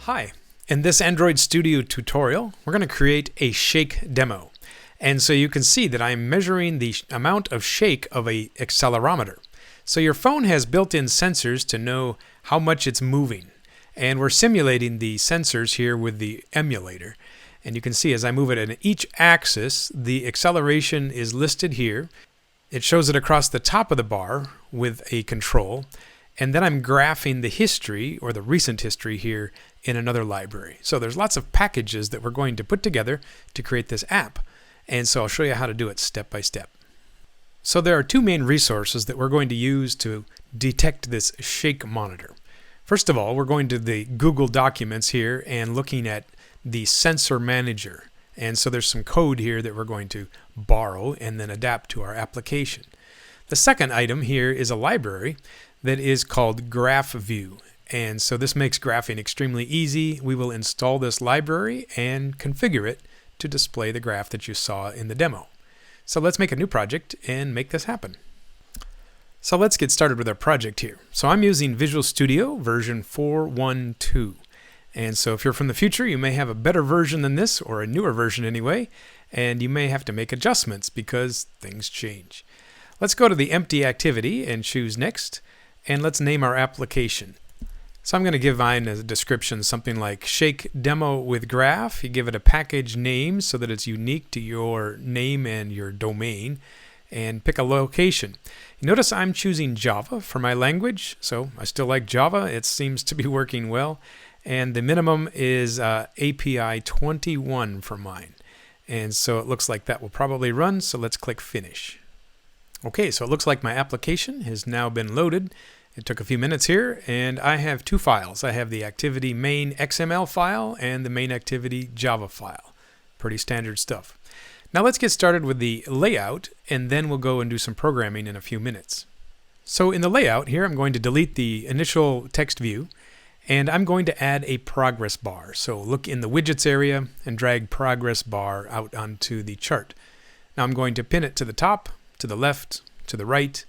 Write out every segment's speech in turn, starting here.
Hi, in this Android Studio tutorial, we're going to create a shake demo. And so you can see that I'm measuring the amount of shake of an accelerometer. So your phone has built-in sensors to know how much it's moving. And we're simulating the sensors here with the emulator. And you can see as I move it in each axis, the acceleration is listed here. It shows it across the top of the bar with a control. And then I'm graphing the history, or the recent history here, in another library. So there's lots of packages that we're going to put together to create this app. And so I'll show you how to do it step by step. So there are two main resources that we're going to use to detect this shake monitor. First of all, we're going to the Google Documents here and looking at the SensorManager. And so there's some code here that we're going to borrow and then adapt to our application. The second item here is a library that is called GraphView. And so this makes graphing extremely easy. We will install this library and configure it to display the graph that you saw in the demo. So let's make a new project and make this happen. So let's get started with our project here. So I'm using Visual Studio version 4.1.2. And so if you're from the future, you may have a better version than this, or a newer version anyway, and you may have to make adjustments because things change. Let's go to the empty activity and choose Next, and let's name our application. So I'm going to give mine a description, something like Shake Demo with Graph. You give it a package name so that it's unique to your name and your domain, and pick a location. You notice I'm choosing Java for my language, so I still like Java. It seems to be working well. And the minimum is API 21 for mine. And so it looks like that will probably run, so let's click Finish. Okay, so it looks like my application has now been loaded. It took a few minutes here, and I have two files. I have the activity main XML file and the main activity Java file. Pretty standard stuff. Now let's get started with the layout, and then we'll go and do some programming in a few minutes. So in the layout here, I'm going to delete the initial text view, and I'm going to add a progress bar. So look in the widgets area and drag progress bar out onto the chart. Now I'm going to pin it to the top, to the left, to the right,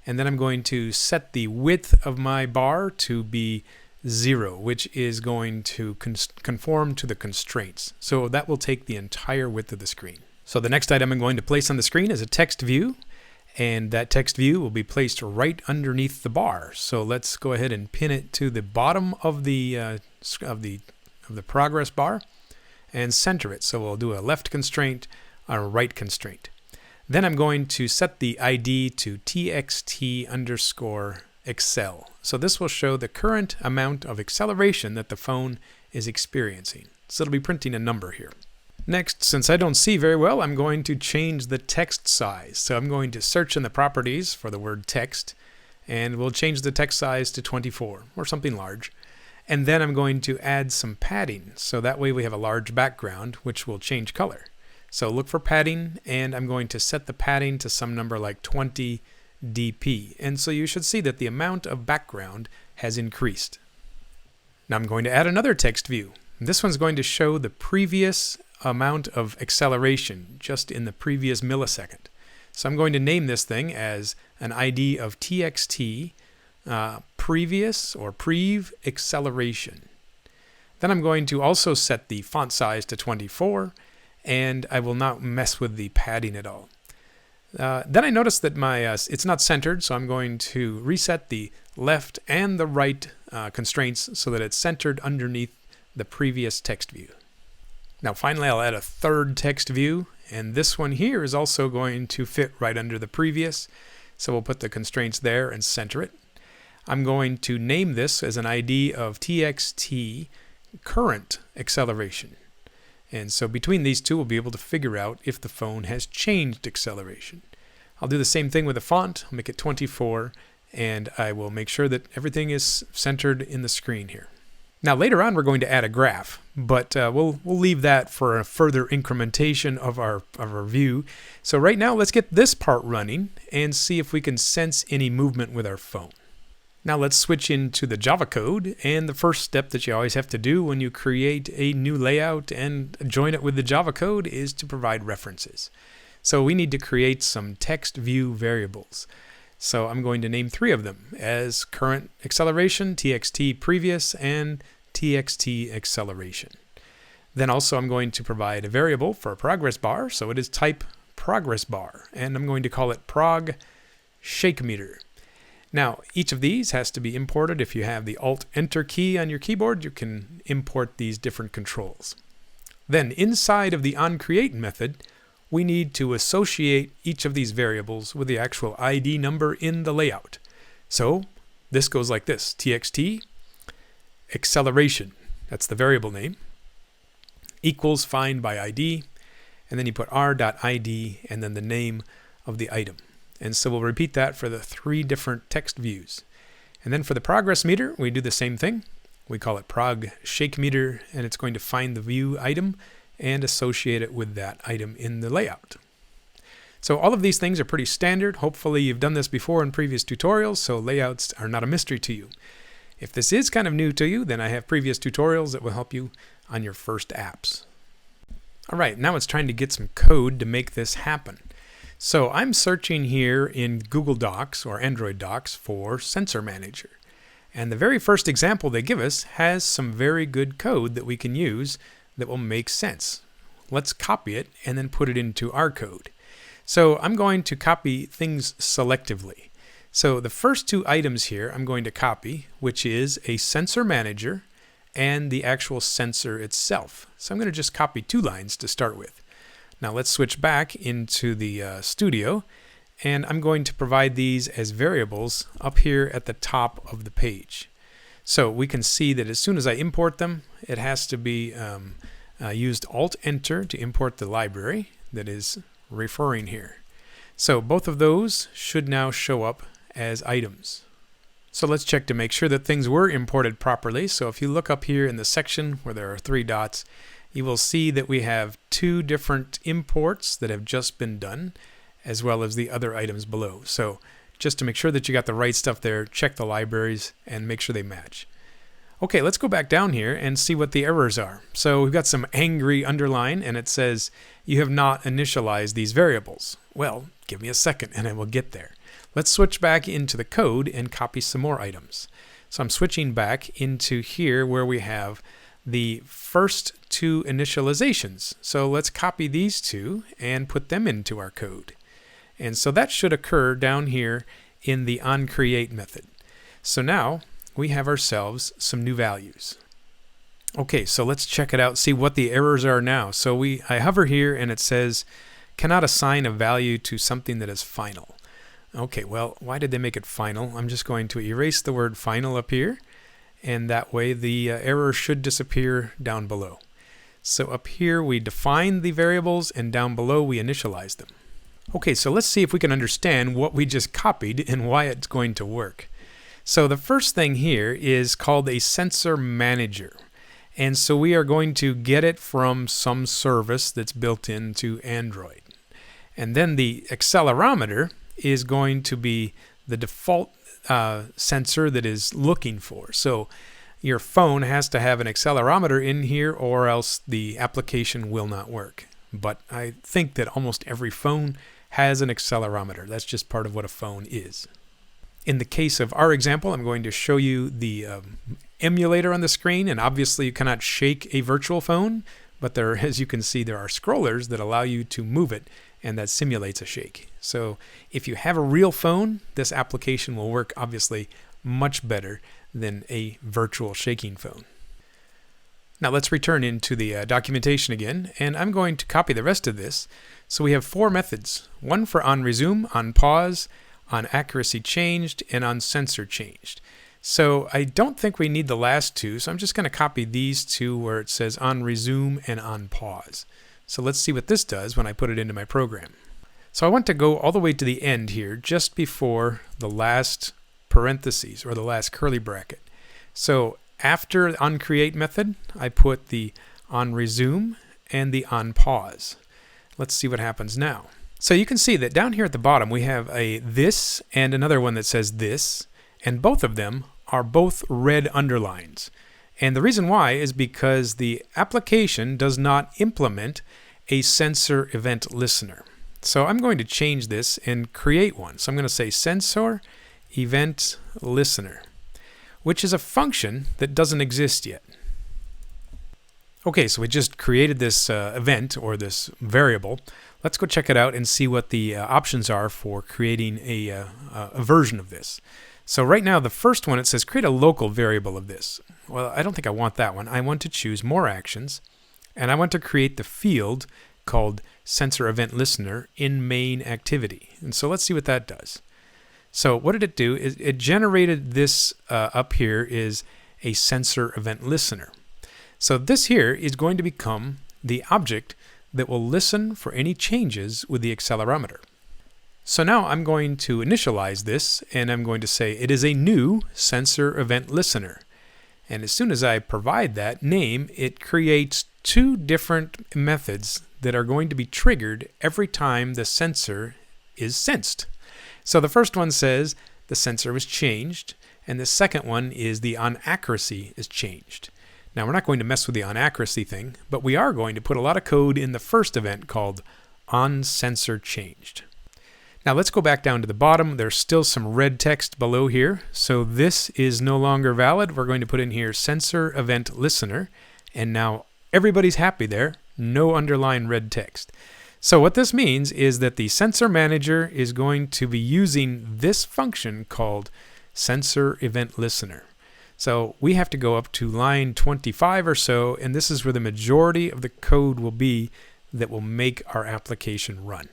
and then I'm going to set the width of my bar to be 0, which is going to conform to the constraints. So that will take the entire width of the screen. So the next item I'm going to place on the screen is a text view, and that text view will be placed right underneath the bar. So let's go ahead and pin it to the bottom of the progress bar and center it. So we'll do a left constraint, a right constraint. Then I'm going to set the ID to txt_accel. So this will show the current amount of acceleration that the phone is experiencing. So it'll be printing a number here. Next, since I don't see very well, I'm going to change the text size. So I'm going to search in the properties for the word text, and we'll change the text size to 24 or something large. And then I'm going to add some padding. So that way we have a large background, which will change color. So look for padding, and I'm going to set the padding to some number like 20 dp. And so you should see that the amount of background has increased. Now I'm going to add another text view. This one's going to show the previous amount of acceleration just in the previous millisecond. So I'm going to name this thing as an ID of txt previous or prev acceleration. Then I'm going to also set the font size to 24, and I will not mess with the padding at all. Then I notice that it's not centered, so I'm going to reset the left and the right constraints so that it's centered underneath the previous text view. Now finally I'll add a third text view, and this one here is also going to fit right under the previous, so we'll put the constraints there and center it. I'm going to name this as an ID of txt current acceleration. And so between these two, we'll be able to figure out if the phone has changed acceleration. I'll do the same thing with the font. I'll make it 24, and I will make sure that everything is centered in the screen here. Now later on, we're going to add a graph, but we'll leave that for a further incrementation of our view. So right now, let's get this part running and see if we can sense any movement with our phone. Now let's switch into the Java code, and the first step that you always have to do when you create a new layout and join it with the Java code is to provide references. So we need to create some text view variables. So I'm going to name 3 of them as current acceleration, txt previous, and txt acceleration. Then also I'm going to provide a variable for a progress bar, so it is type progress bar, and I'm going to call it prog ShakeMeter. Now, each of these has to be imported. If you have the Alt-Enter key on your keyboard, you can import these different controls. Then, inside of the onCreate method, we need to associate each of these variables with the actual ID number in the layout. So, this goes like this: txt acceleration, that's the variable name, equals findById, and then you put r.id and then the name of the item. And so we'll repeat that for the 3 different text views. And then for the progress meter, we do the same thing. We call it prog ShakeMeter, and it's going to find the view item and associate it with that item in the layout. So all of these things are pretty standard. Hopefully you've done this before in previous tutorials, so layouts are not a mystery to you. If this is kind of new to you, then I have previous tutorials that will help you on your first apps. All right, now it's trying to get some code to make this happen. So I'm searching here in Google Docs or Android Docs for SensorManager. And the very first example they give us has some very good code that we can use that will make sense. Let's copy it and then put it into our code. So I'm going to copy things selectively. So the first 2 items here I'm going to copy, which is a SensorManager and the actual sensor itself. So I'm going to just copy 2 lines to start with. Now let's switch back into the studio, and I'm going to provide these as variables up here at the top of the page. So we can see that as soon as I import them, it has to be used Alt-Enter to import the library that is referring here. So both of those should now show up as items. So let's check to make sure that things were imported properly. So if you look up here in the section where there are 3 dots, you will see that we have 2 different imports that have just been done, as well as the other items below. So just to make sure that you got the right stuff there, check the libraries and make sure they match. Okay, let's go back down here and see what the errors are. So we've got some angry underline, and it says you have not initialized these variables. Well, give me a second and I will get there. Let's switch back into the code and copy some more items. So I'm switching back into here where we have the first 2 initializations. So let's copy these 2 and put them into our code. And so that should occur down here in the onCreate method. So now we have ourselves some new values. Okay, so let's check it out, see what the errors are now. So I hover here and it says cannot assign a value to something that is final. Okay, well, why did they make it final? I'm just going to erase the word final up here, and that way the error should disappear down below. So up here we define the variables, and down below we initialize them. Okay, so let's see if we can understand what we just copied and why it's going to work. So the first thing here is called a SensorManager. And so we are going to get it from some service that's built into Android. And then the accelerometer is going to be the default sensor that is looking for. So your phone has to have an accelerometer in here or else the application will not work. But I think that almost every phone has an accelerometer. That's just part of what a phone is. In the case of our example, I'm going to show you the emulator on the screen, and obviously you cannot shake a virtual phone, but there, as you can see, there are scrollers that allow you to move it, and that simulates a shake. So if you have a real phone, this application will work obviously much better than a virtual shaking phone. Now let's return into the documentation again, and I'm going to copy the rest of this. So we have 4 methods, one for onResume, onPause, onAccuracyChanged, and onSensorChanged. So I don't think we need the last 2, so I'm just going to copy these 2 where it says onResume and onPause. So let's see what this does when I put it into my program. So I want to go all the way to the end here, just before the last parentheses or the last curly bracket. So after the onCreate method, I put the onResume and the onPause. Let's see what happens now. So you can see that down here at the bottom we have a this and another one that says this, and both of them are both red underlines. And the reason why is because the application does not implement a sensor event listener. So I'm going to change this and create one. So I'm going to say sensor event listener, which is a function that doesn't exist yet. Okay, so we just created this event or this variable. Let's go check it out and see what the options are for creating a version of this. So right now, the first one, it says create a local variable of this. Well, I don't think I want that one. I want to choose more actions, and I want to create the field called Sensor Event Listener in main activity. And so let's see what that does. So what did it do? It generated this up here is a Sensor Event Listener. So this here is going to become the object that will listen for any changes with the accelerometer. So now I'm going to initialize this, and I'm going to say it is a new Sensor Event Listener. And as soon as I provide that name, it creates two different methods that are going to be triggered every time the sensor is sensed. So the first one says the sensor was changed, and the second one is the onAccuracy is changed. Now, we're not going to mess with the onAccuracy thing, but we are going to put a lot of code in the first event called onSensorChanged. Now, let's go back down to the bottom. There's still some red text below here, so this is no longer valid. We're going to put in here Sensor Event Listener, and now everybody's happy there. No underlined red text. So what this means is that the SensorManager is going to be using this function called Sensor Event Listener. So we have to go up to line 25 or so, and this is where the majority of the code will be that will make our application run.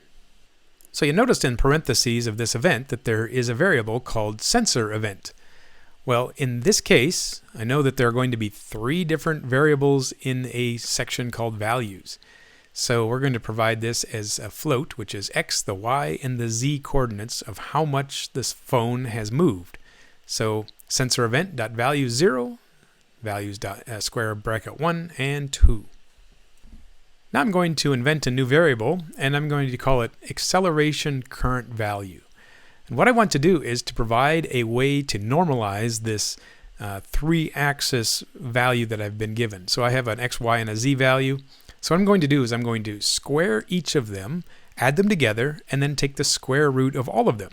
So you noticed in parentheses of this event that there is a variable called sensor event. Well, in this case, I know that there are going to be 3 different variables in a section called values. So we're going to provide this as a float, which is x, the y, and the z coordinates of how much this phone has moved. So sensor event.value 0, values square bracket 1 and 2. Now I'm going to invent a new variable, and I'm going to call it acceleration current value. And what I want to do is to provide a way to normalize this 3-axis value that I've been given. So I have an x, y, and a z value. So what I'm going to do is I'm going to square each of them, add them together, and then take the square root of all of them.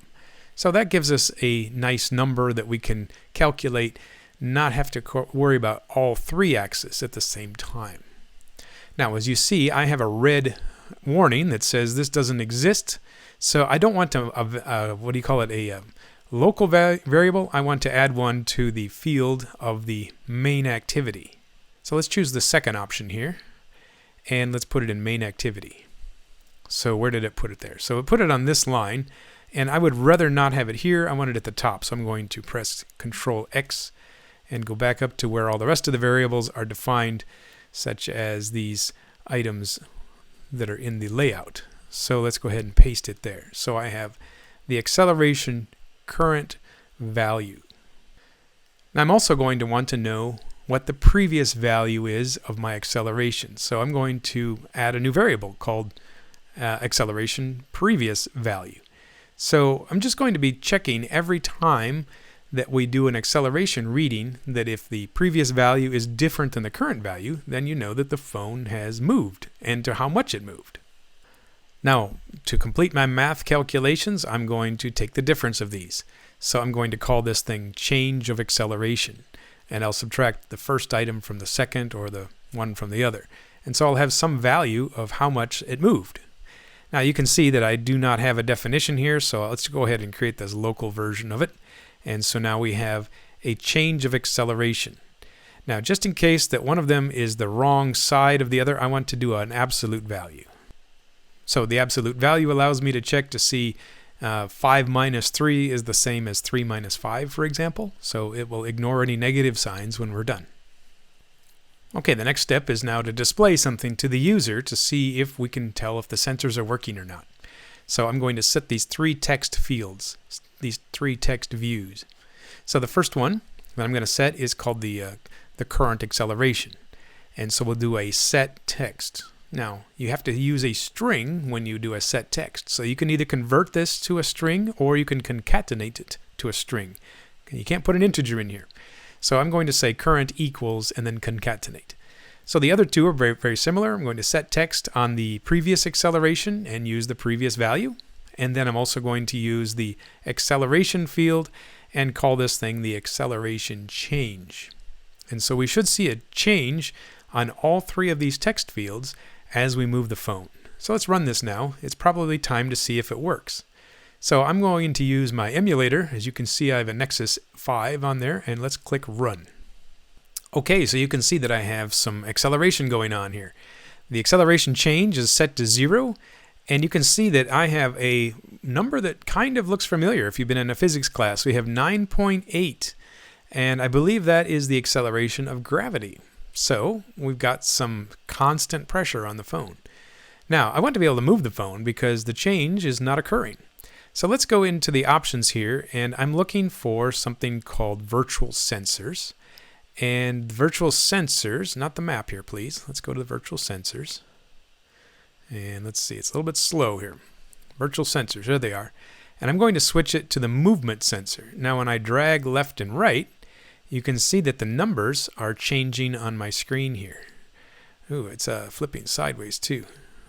So that gives us a nice number that we can calculate, not have to worry about all 3 axes at the same time. Now, as you see, I have a red warning that says this doesn't exist. So I don't want to, a local variable. I want to add one to the field of the main activity. So let's choose the second option here, and let's put it in main activity. So where did it put it there? So it put it on this line, and I would rather not have it here. I want it at the top, so I'm going to press Control X and go back up to where all the rest of the variables are defined, such as these items that are in the layout. So let's go ahead and paste it there. So I have the acceleration current value. Now I'm also going to want to know what the previous value is of my acceleration. So I'm going to add a new variable called acceleration previous value. So I'm just going to be checking every time that we do an acceleration reading that if the previous value is different than the current value, then you know that the phone has moved and to how much it moved. Now, to complete my math calculations, I'm going to take the difference of these. So I'm going to call this thing change of acceleration, and I'll subtract the first item from the second or the one from the other. And so I'll have some value of how much it moved. Now you can see that I do not have a definition here, so let's go ahead and create this local version of it. And so now we have a change of acceleration. Now, just in case that one of them is the wrong side of the other, I want to do an absolute value. So the absolute value allows me to check to see 5 minus 3 is the same as 3 minus 5, for example. So it will ignore any negative signs when we're done. Okay, the next step is now to display something to the user to see if we can tell if the sensors are working or not. So I'm going to set these 3 text fields, these 3 text views. So the first one that I'm going to set is called the current acceleration. And so we'll do a set text. Now, you have to use a string when you do a set text. So you can either convert this to a string or you can concatenate it to a string. You can't put an integer in here. So I'm going to say current equals and then concatenate. So the other two are very, very similar. I'm going to set text on the previous acceleration and use the previous value. And then I'm also going to use the acceleration field and call this thing the acceleration change. And so we should see a change on all three of these text fields as we move the phone. So let's run this now. It's probably time to see if it works. So I'm going to use my emulator. As you can see, I have a Nexus 5 on there, and let's click Run. Okay, so you can see that I have some acceleration going on here. The acceleration change is set to 0, and you can see that I have a number that kind of looks familiar. If you've been in a physics class, we have 9.8, and I believe that is the acceleration of gravity. So we've got some constant pressure on the phone. Now, I want to be able to move the phone because the change is not occurring. So let's go into the options here, and I'm looking for something called virtual sensors. And virtual sensors, not the map here, please. Let's go to the virtual sensors. And let's see, it's a little bit slow here. Virtual sensors, there they are. And I'm going to switch it to the movement sensor. Now when I drag left and right, you can see that the numbers are changing on my screen here. Ooh, it's flipping sideways too.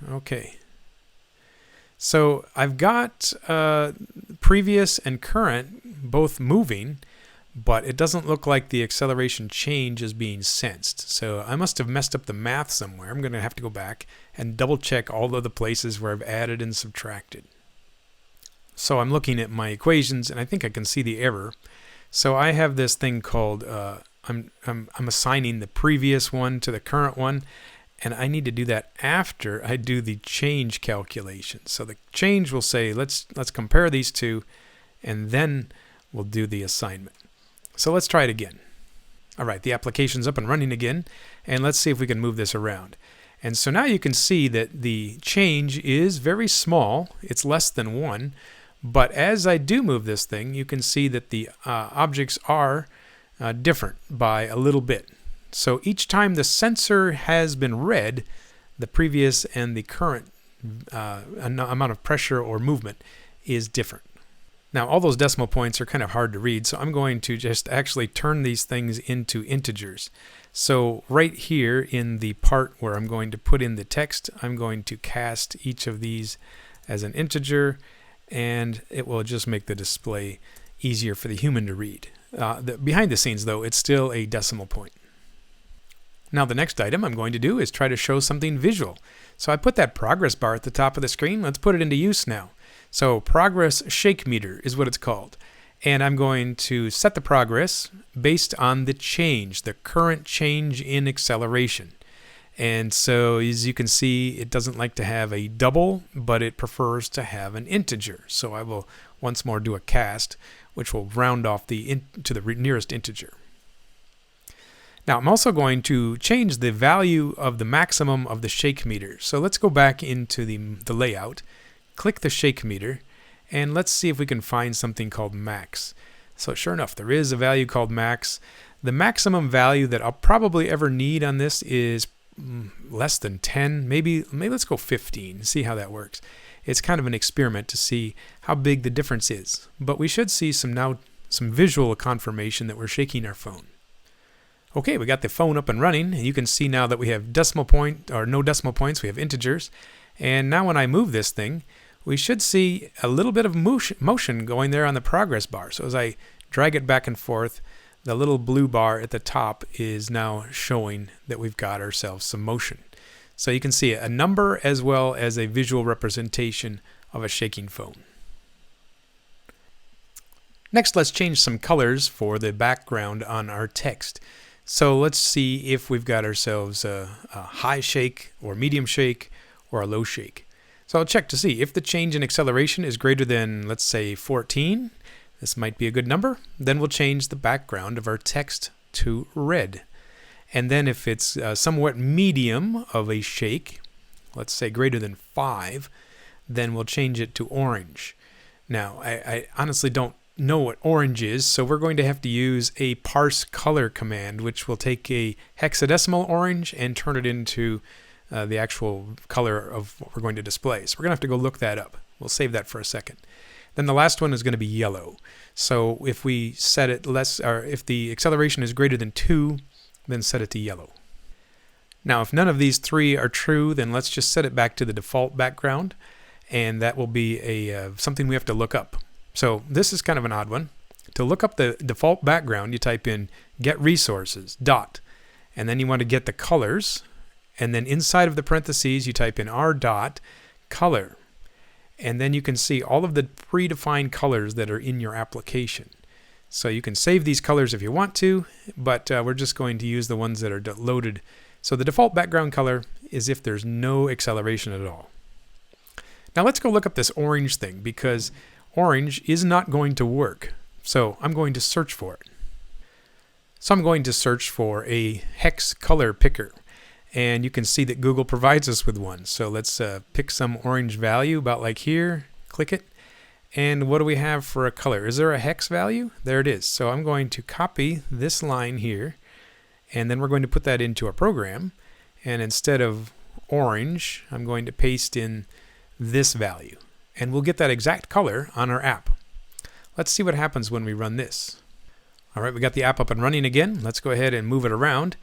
Okay. So I've got previous and current both moving, but it doesn't look like the acceleration change is being sensed. So I must have messed up the math somewhere. I'm going to have to go back and double check all of the places where I've added and subtracted. So I'm looking at my equations, and I think I can see the error. So I have this thing called, I'm assigning the previous one to the current one, and I need to do that after I do the change calculation. So the change will say, let's compare these two, and then we'll do the assignment. So let's try it again. All right, the application's up and running again, and let's see if we can move this around. And so now you can see that the change is very small. It's less than 1. But as I do move this thing, you can see that the objects are different by a little bit. So each time the sensor has been read, the previous and the current amount of pressure or movement is different. Now all those decimal points are kind of hard to read, so I'm going to just actually turn these things into integers. So right here in the part where I'm going to put in the text, I'm going to cast each of these as an integer, and it will just make the display easier for the human to read. Behind the scenes though, it's still a decimal point. Now the next item I'm going to do is try to show something visual. So I put that progress bar at the top of the screen. Let's put it into use now. So progress shake meter is what it's called. And I'm going to set the progress based on the change, the current change in acceleration. And so as you can see, it doesn't like to have a double, but it prefers to have an integer. So I will once more do a cast, which will round off to the nearest integer. Now I'm also going to change the value of the maximum of the shake meter. So let's go back into the layout, click the shake meter, and let's see if we can find something called max. So sure enough, there is a value called max. The maximum value that I'll probably ever need on this is less than 10, maybe let's go 15, see how that works. It's kind of an experiment to see how big the difference is, but we should see some visual confirmation that we're shaking our phone. Okay, we got the phone up and running, and you can see now that we have decimal point or no decimal points, we have integers. And now when I move this thing, we should see a little bit of motion going there on the progress bar. So as I drag it back and forth, the little blue bar at the top is now showing that we've got ourselves some motion. So you can see a number as well as a visual representation of a shaking phone. Next, let's change some colors for the background on our text. So let's see if we've got ourselves a high shake or medium shake or a low shake. So I'll check to see if the change in acceleration is greater than, let's say, 14. This might be a good number. Then we'll change the background of our text to red. And then if it's somewhat medium of a shake, let's say greater than 5, then we'll change it to orange. Now, I honestly don't know what orange is, so we're going to have to use a parse color command, which will take a hexadecimal orange and turn it into the actual color of what we're going to display. So we're going to have to go look that up. We'll save that for a second. Then the last one is going to be yellow. So if we set it less, or if the acceleration is greater than 2, then set it to yellow. Now, if none of these three are true, then let's just set it back to the default background, and that will be something we have to look up. So this is kind of an odd one. To look up the default background, you type in get resources dot, and then you want to get the colors, and then inside of the parentheses you type in r dot color, and then you can see all of the predefined colors that are in your application. So you can save these colors if you want to, but we're just going to use the ones that are loaded. So the default background color is if there's no acceleration at all. Now let's go look up this orange thing, because orange is not going to work. So I'm going to search for it. So I'm going to search for a hex color picker, and you can see that Google provides us with one. So let's pick some orange value about like here, click it, and what do we have for a color? Is there a hex value? There it is. So I'm going to copy this line here, and then we're going to put that into our program, and instead of orange I'm going to paste in this value, and we'll get that exact color on our app. Let's see what happens when we run this. Alright, we got the app up and running again. Let's go ahead and move it around.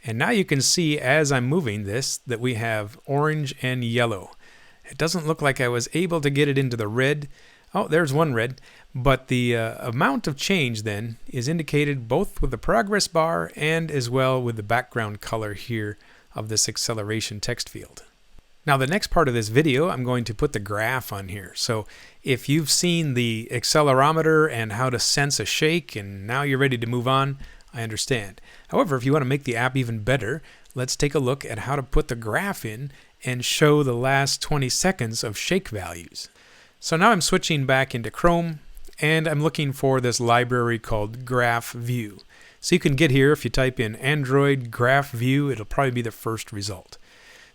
And now you can see as I'm moving this that we have orange and yellow. It doesn't look like I was able to get it into the red. Oh, there's one red. But the amount of change then is indicated both with the progress bar and as well with the background color here of this acceleration text field. Now the next part of this video, I'm going to put the graph on here. So if you've seen the accelerometer and how to sense a shake and now you're ready to move on, I understand. However, if you want to make the app even better, let's take a look at how to put the graph in and show the last 20 seconds of shake values. So now I'm switching back into Chrome, and I'm looking for this library called GraphView. So you can get here if you type in Android GraphView, it'll probably be the first result.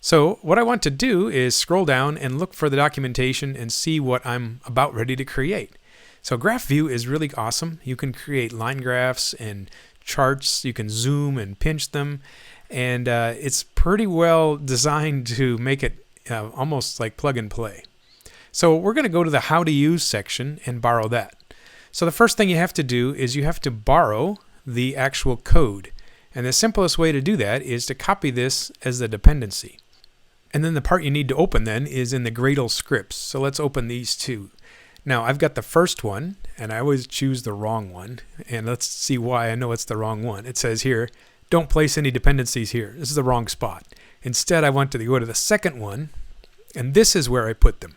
So what I want to do is scroll down and look for the documentation and see what I'm about ready to create. So GraphView is really awesome. You can create line graphs and charts. You can zoom and pinch them, and it's pretty well designed to make it almost like plug and play. So we're going to go to the how to use section and borrow that. So the first thing you have to do is you have to borrow the actual code, and the simplest way to do that is to copy this as a dependency. And then the part you need to open then is in the Gradle scripts. So let's open these two. Now I've got the first one, and I always choose the wrong one, and let's see why I know it's the wrong one. It says here, don't place any dependencies here. This is the wrong spot. Instead I want to go to the second one, and this is where I put them.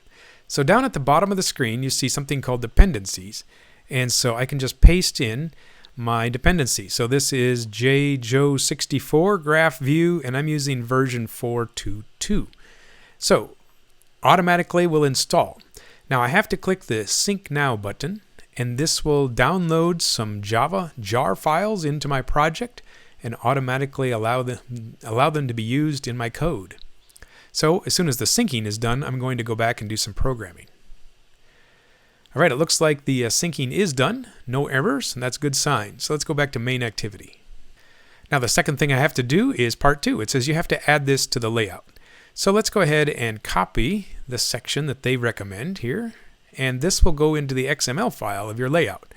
So down at the bottom of the screen you see something called dependencies, and so I can just paste in my dependency. So this is JJoe64 GraphView, and I'm using version 4.2.2. So automatically will install. Now I have to click the Sync Now button, and this will download some Java jar files into my project and automatically allow them to be used in my code. So as soon as the syncing is done, I'm going to go back and do some programming. Alright, it looks like the syncing is done, no errors, and that's a good sign. So let's go back to main activity. Now the second thing I have to do is part 2. It says you have to add this to the layout. So let's go ahead and copy the section that they recommend here, and this will go into the XML file of your layout.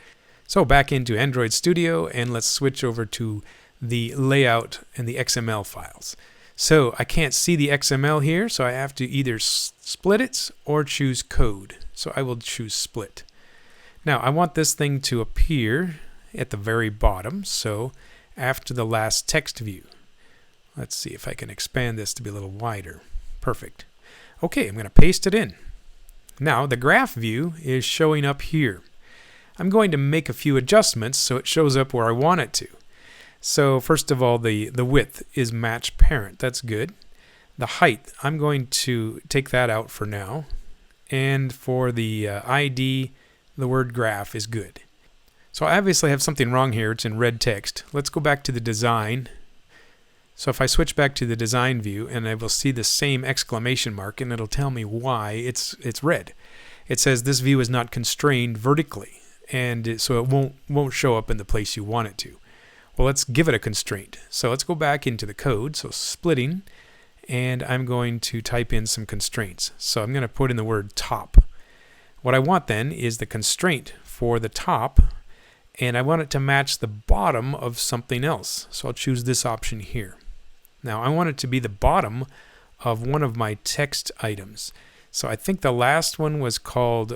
So back into Android Studio, and let's switch over to the layout and the XML files. So I can't see the XML here, so I have to either split it or choose code. So I will choose split. Now I want this thing to appear at the very bottom, so after the last text view. Let's see if I can expand this to be a little wider. Perfect. Okay, I'm going to paste it in. Now the graph view is showing up here. I'm going to make a few adjustments so it shows up where I want it to. So first of all, the width is match parent. That's good. The height, I'm going to take that out for now. And for the ID, the word graph is good. So I obviously have something wrong here. It's in red text. Let's go back to the design. So if I switch back to the design view, and I will see the same exclamation mark, and it'll tell me why it's red. It says this view is not constrained vertically, and so it won't show up in the place you want it to. Well, let's give it a constraint. So let's go back into the code, so splitting, and I'm going to type in some constraints. So I'm going to put in the word top. What I want then is the constraint for the top, and I want it to match the bottom of something else. So I'll choose this option here. Now I want it to be the bottom of one of my text items. So I think the last one was called,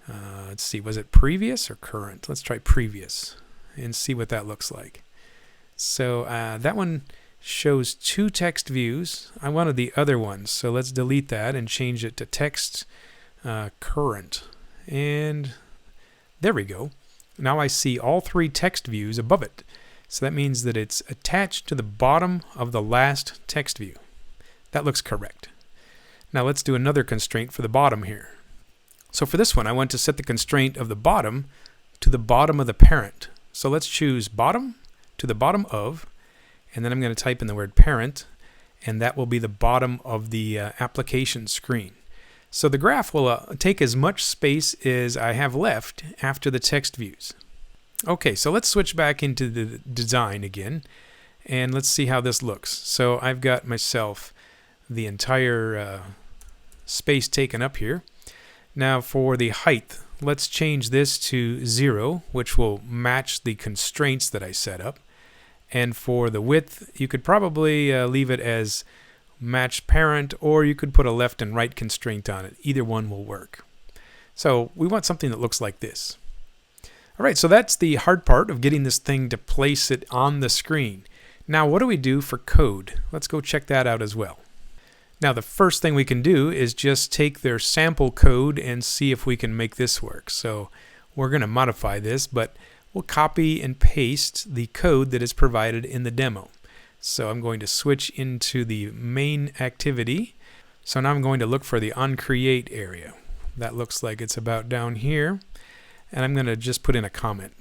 let's see, was it previous or current? Let's try previous and see what that looks like. So that one shows 2 text views. I wanted the other one, so let's delete that and change it to text current. And there we go. Now I see all 3 text views above it. So that means that it's attached to the bottom of the last text view. That looks correct. Now let's do another constraint for the bottom here. So for this one, I want to set the constraint of the bottom to the bottom of the parent. So let's choose bottom to the bottom of, and then I'm going to type in the word parent, and that will be the bottom of the application screen. So the graph will take as much space as I have left after the text views. Okay, so let's switch back into the design again, and let's see how this looks. So I've got myself the entire space taken up here. Now for the height, let's change this to 0, which will match the constraints that I set up. And for the width, you could probably leave it as match parent, or you could put a left and right constraint on it. Either one will work. So we want something that looks like this. All right, so that's the hard part of getting this thing to place it on the screen. Now what do we do for code? Let's go check that out as well. Now the first thing we can do is just take their sample code and see if we can make this work. So we're going to modify this, but we'll copy and paste the code that is provided in the demo. So I'm going to switch into the main activity. So now I'm going to look for the onCreate area. That looks like it's about down here. And I'm going to just put in a comment.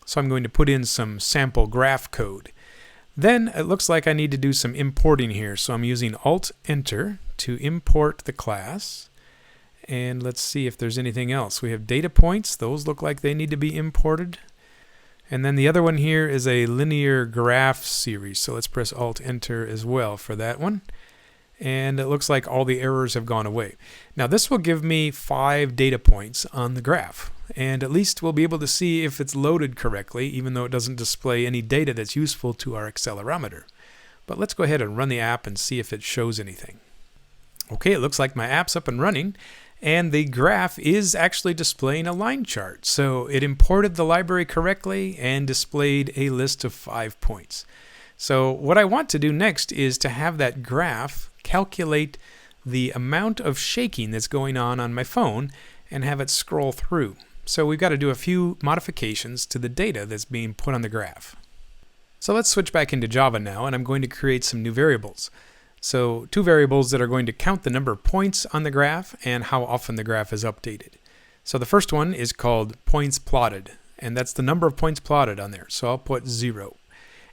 So I'm going to put in some sample graph code. Then it looks like I need to do some importing here. So I'm using Alt-Enter to import the class. And let's see if there's anything else. We have data points. Those look like they need to be imported. And then the other one here is a linear graph series. So let's press Alt-Enter as well for that one. And it looks like all the errors have gone away. Now this will give me 5 data points on the graph. And at least we'll be able to see if it's loaded correctly, even though it doesn't display any data that's useful to our accelerometer. But let's go ahead and run the app and see if it shows anything. Okay, it looks like my app's up and running. And the graph is actually displaying a line chart. So it imported the library correctly and displayed a list of 5 points. So what I want to do next is to have that graph calculate the amount of shaking that's going on my phone and have it scroll through. So we've got to do a few modifications to the data that's being put on the graph. So let's switch back into Java now, and I'm going to create some new variables. So 2 variables that are going to count the number of points on the graph and how often the graph is updated. So the first one is called points plotted, and that's the number of points plotted on there. So I'll put 0.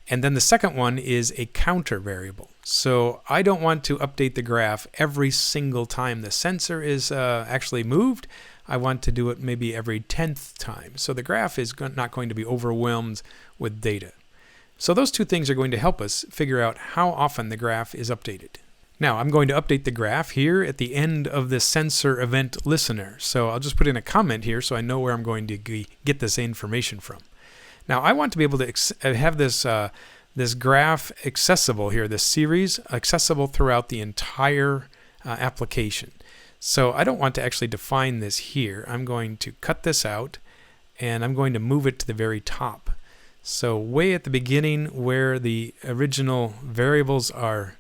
And then the second one is a counter variable. So I don't want to update the graph every single time the sensor is actually moved. I want to do it maybe every 10th time. So the graph is not going to be overwhelmed with data. So those 2 things are going to help us figure out how often the graph is updated. Now I'm going to update the graph here at the end of the sensor event listener. So I'll just put in a comment here so I know where I'm going to get this information from. Now I want to be able to have this this graph accessible here, this series accessible throughout the entire application. So I don't want to actually define this here. I'm going to cut this out and I'm going to move it to the very top. So way at the beginning where the original variables are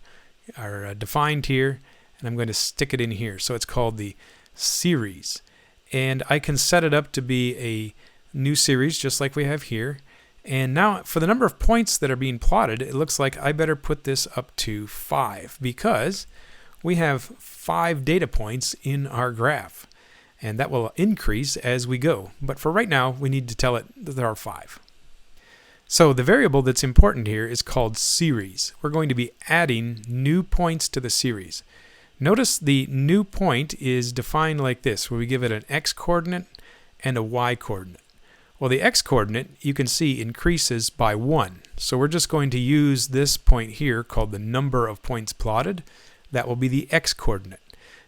defined here, and I'm going to stick it in here. So it's called the series. And I can set it up to be a new series just like we have here. And now for the number of points that are being plotted, it looks like I better put this up to 5 because we have 5 data points in our graph. And that will increase as we go. But for right now, we need to tell it that there are 5. So the variable that's important here is called series. We're going to be adding new points to the series. Notice the new point is defined like this, where we give it an x-coordinate and a y-coordinate. Well, the x-coordinate, you can see, increases by 1. So we're just going to use this point here called the number of points plotted. That will be the x-coordinate.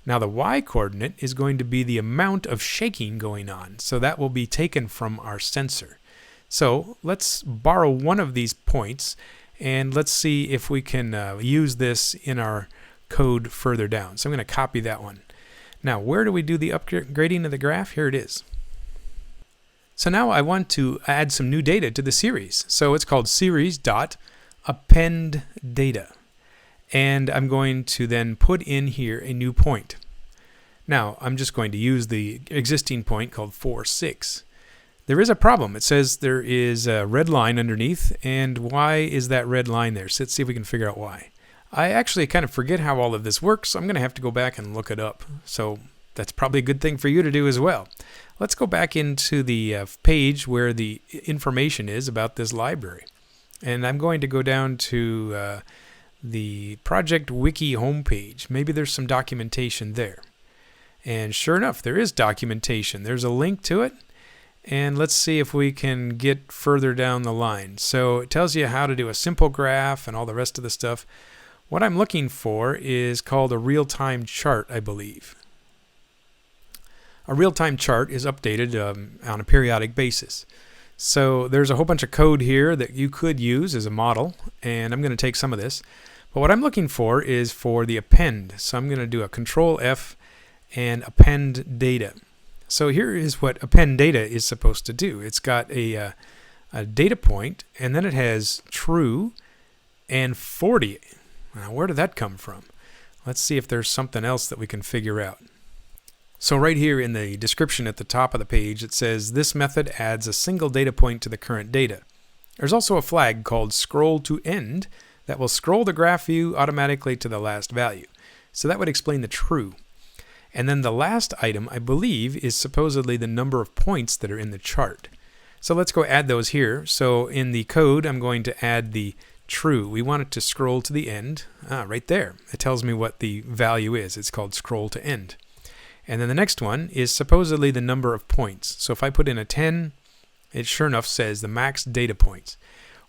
Now the y-coordinate is going to be the amount of shaking going on. So that will be taken from our sensor. So let's borrow one of these points and let's see if we can use this in our code further down. So I'm going to copy that one. Now where do we do the upgrading of the graph? Here it is. So now I want to add some new data to the series. So it's called series.appendData. And I'm going to then put in here a new point. Now, I'm just going to use the existing point called 4, 6. There is a problem. It says there is a red line underneath, and why is that red line there? So let's see if we can figure out why. I actually kind of forget how all of this works, so I'm going to have to go back and look it up. So that's probably a good thing for you to do as well. Let's go back into the page where the information is about this library. And I'm going to go down to the Project Wiki homepage. Maybe there's some documentation there. And sure enough, there is documentation. There's a link to it. And let's see if we can get further down the line. So it tells you how to do a simple graph and all the rest of the stuff. What I'm looking for is called a real-time chart, I believe. A real-time chart is updated on a periodic basis. So there's a whole bunch of code here that you could use as a model, and I'm going to take some of this. But what I'm looking for is for the append. So I'm going to do a Control F and append data. So here is what append data is supposed to do. It's got a data point, and then it has true and 40. Now, where did that come from? Let's see if there's something else that we can figure out. So right here in the description at the top of the page, it says this method adds a single data point to the current data. There's also a flag called scroll to end that will scroll the graph view automatically to the last value. So that would explain the true. And then the last item, I believe, is supposedly the number of points that are in the chart. So let's go add those here. So in the code, I'm going to add the true. We want it to scroll to the end. Right there. It tells me what the value is. It's called scroll to end. And then the next one is supposedly the number of points. So if I put in a 10, it sure enough says the max data points.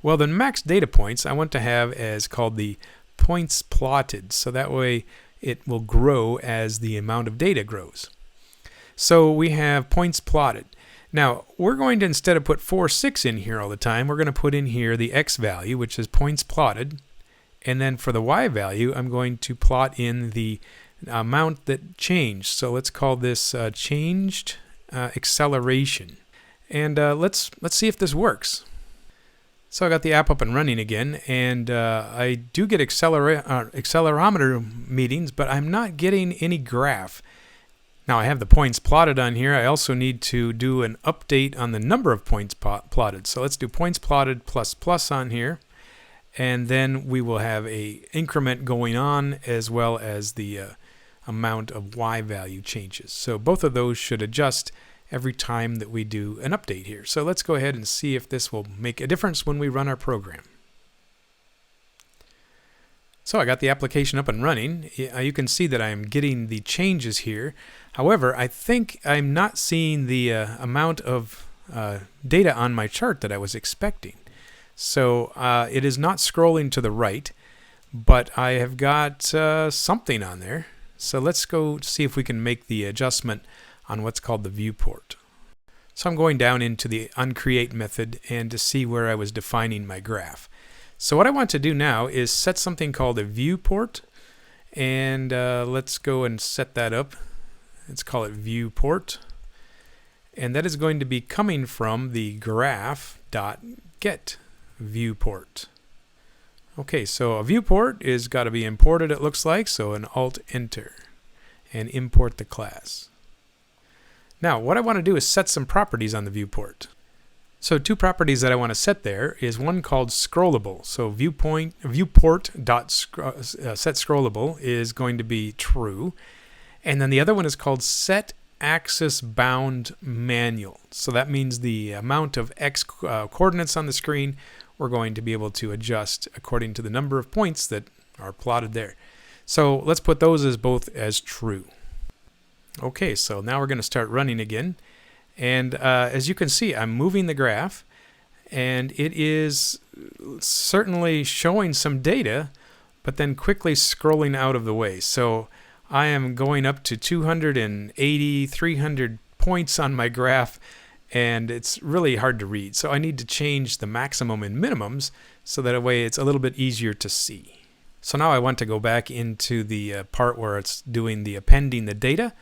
Well, the max data points I want to have as called the points plotted. So that way it will grow as the amount of data grows. So we have points plotted. Now, we're going to, instead of put 4, 6 in here all the time, we're going to put in here the x value, which is points plotted. And then for the y value, I'm going to plot in the amount that changed. So let's call this changed acceleration. And let's see if this works. So I got the app up and running again, and I do get accelerometer meetings, but I'm not getting any graph. Now I have the points plotted on here. I also need to do an update on the number of points plotted. So let's do points plotted plus plus on here, and then we will have a increment going on as well as the amount of y value changes. So both of those should adjust every time that we do an update here. So let's go ahead and see if this will make a difference when we run our program. So I got the application up and running. You can see that I'm getting the changes here. However, I think I'm not seeing the amount of data on my chart that I was expecting. So it is not scrolling to the right, but I have got something on there. So let's go see if we can make the adjustment on what's called the viewport. So I'm going down into the onCreate method and to see where I was defining my graph. So what I want to do now is set something called a viewport, and let's go and set that up. Let's call it viewport, and that is going to be coming from the graph.getViewport. Okay, so a viewport is got to be imported, it looks like, so an Alt-Enter and import the class. Now, what I want to do is set some properties on the viewport. So two properties that I want to set there is one called scrollable. So viewport.setScrollable is going to be true. And then the other one is called setAxisBoundManual. So that means the amount of x coordinates on the screen we're going to be able to adjust according to the number of points that are plotted there. So let's put those as both as true. Okay, so now we're going to start running again. And as you can see, I'm moving the graph, and it is certainly showing some data, but then quickly scrolling out of the way. So I am going up to 280, 300 points on my graph, and it's really hard to read. So I need to change the maximum and minimums so that way it's a little bit easier to see. So now I want to go back into the part where it's doing the appending the data.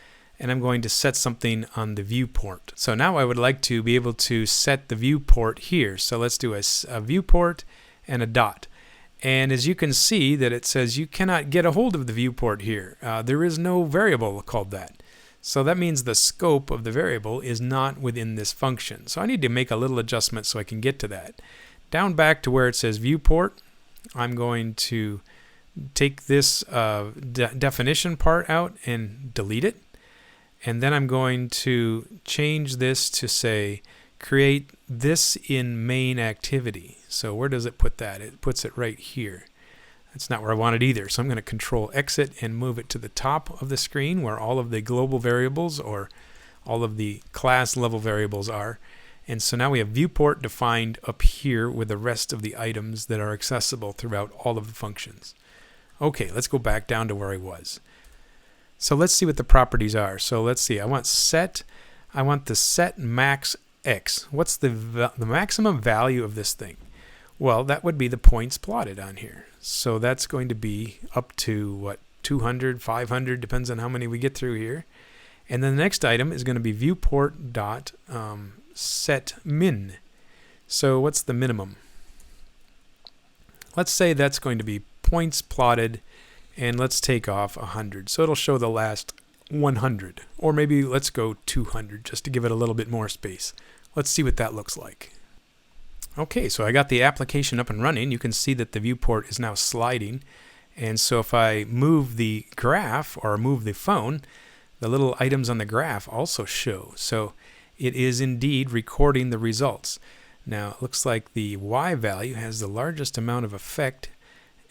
and I'm going to set something on the viewport. So now I would like to be able to set the viewport here. So let's do a viewport and a dot. And as you can see that it says you cannot get a hold of the viewport here. There is no variable called that. So that means the scope of the variable is not within this function. So I need to make a little adjustment so I can get to that. Down back to where it says viewport, I'm going to take this definition part out and delete it. And then I'm going to change this to say create this in main activity. So where does it put that? It puts it right here. That's not where I want it either. So I'm going to control exit and move it to the top of the screen where all of the global variables or all of the class level variables are. And so now we have viewport defined up here with the rest of the items that are accessible throughout all of the functions. Okay, let's go back down to where I was. So let's see what the properties are. So let's see. I want the set max x. What's the maximum value of this thing? Well, that would be the points plotted on here. So that's going to be up to what, 200, 500, depends on how many we get through here. And then the next item is going to be viewport dot set min. So what's the minimum? Let's say that's going to be points plotted, and let's take off 100. So it'll show the last 100, or maybe let's go 200 just to give it a little bit more space. Let's see what that looks like. Okay, so I got the application up and running. You can see that the viewport is now sliding, and so if I move the graph or move the phone, the little items on the graph also show. So it is indeed recording the results. Now it looks like the Y value has the largest amount of effect,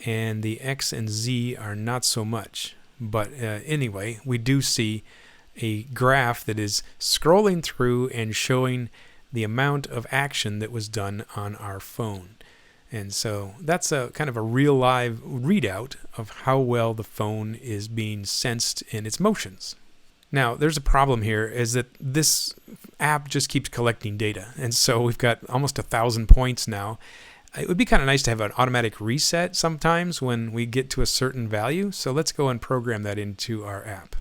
and the X and Z are not so much. But anyway, we do see a graph that is scrolling through and showing the amount of action that was done on our phone. And so that's a kind of a real live readout of how well the phone is being sensed in its motions. Now, there's a problem here is that this app just keeps collecting data. And so we've got almost 1,000 points now. It would be kind of nice to have an automatic reset sometimes when we get to a certain value. So let's go and program that into our app.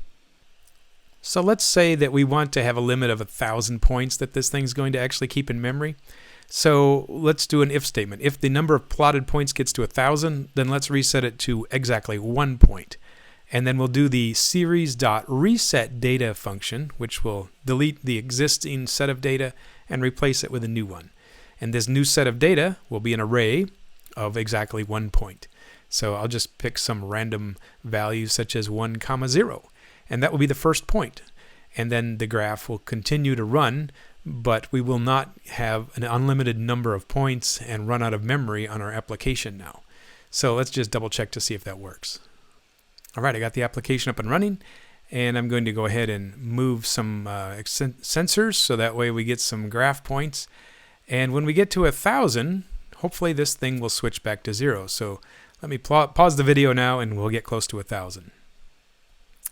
So let's say that we want to have a limit of 1,000 points that this thing's going to actually keep in memory. So let's do an if statement. If the number of plotted points gets to 1,000, then let's reset it to exactly 1 point. And then we'll do the series.resetData function, which will delete the existing set of data and replace it with a new one. And this new set of data will be an array of exactly 1 point. So I'll just pick some random value such as 1, 0. And that will be the first point. And then the graph will continue to run, but we will not have an unlimited number of points and run out of memory on our application now. So let's just double check to see if that works. All right, I got the application up and running, and I'm going to go ahead and move some sensors so that way we get some graph points. And when we get to 1,000, hopefully this thing will switch back to 0. So let me pause the video now and we'll get close to 1,000.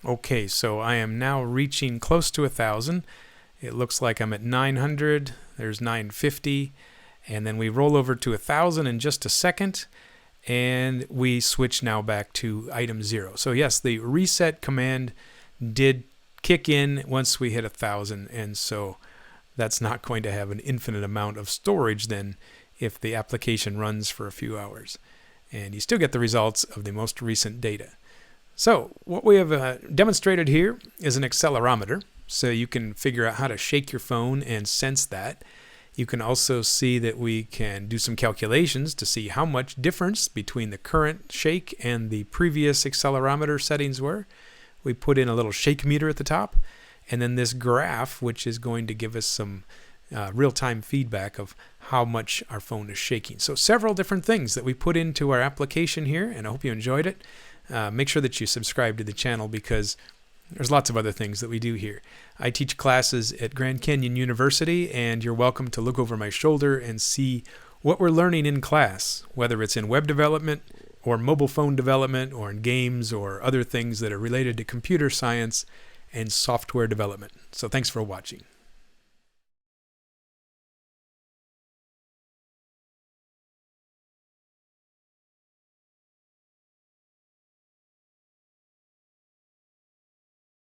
Okay, so I am now reaching close to 1,000. It looks like I'm at 900. There's 950. And then we roll over to 1,000 in just a second. And we switch now back to item 0. So yes, the reset command did kick in once we hit 1,000. And so that's not going to have an infinite amount of storage then if the application runs for a few hours. And you still get the results of the most recent data. So what we have demonstrated here is an accelerometer. So you can figure out how to shake your phone and sense that. You can also see that we can do some calculations to see how much difference between the current shake and the previous accelerometer settings were. We put in a little shake meter at the top, and then this graph, which is going to give us some real-time feedback of how much our phone is shaking. So several different things that we put into our application here, and I hope you enjoyed it. Make sure that you subscribe to the channel because there's lots of other things that we do here. I teach classes at Grand Canyon University, and you're welcome to look over my shoulder and see what we're learning in class, whether it's in web development or mobile phone development or in games or other things that are related to computer science and software development. So thanks for watching.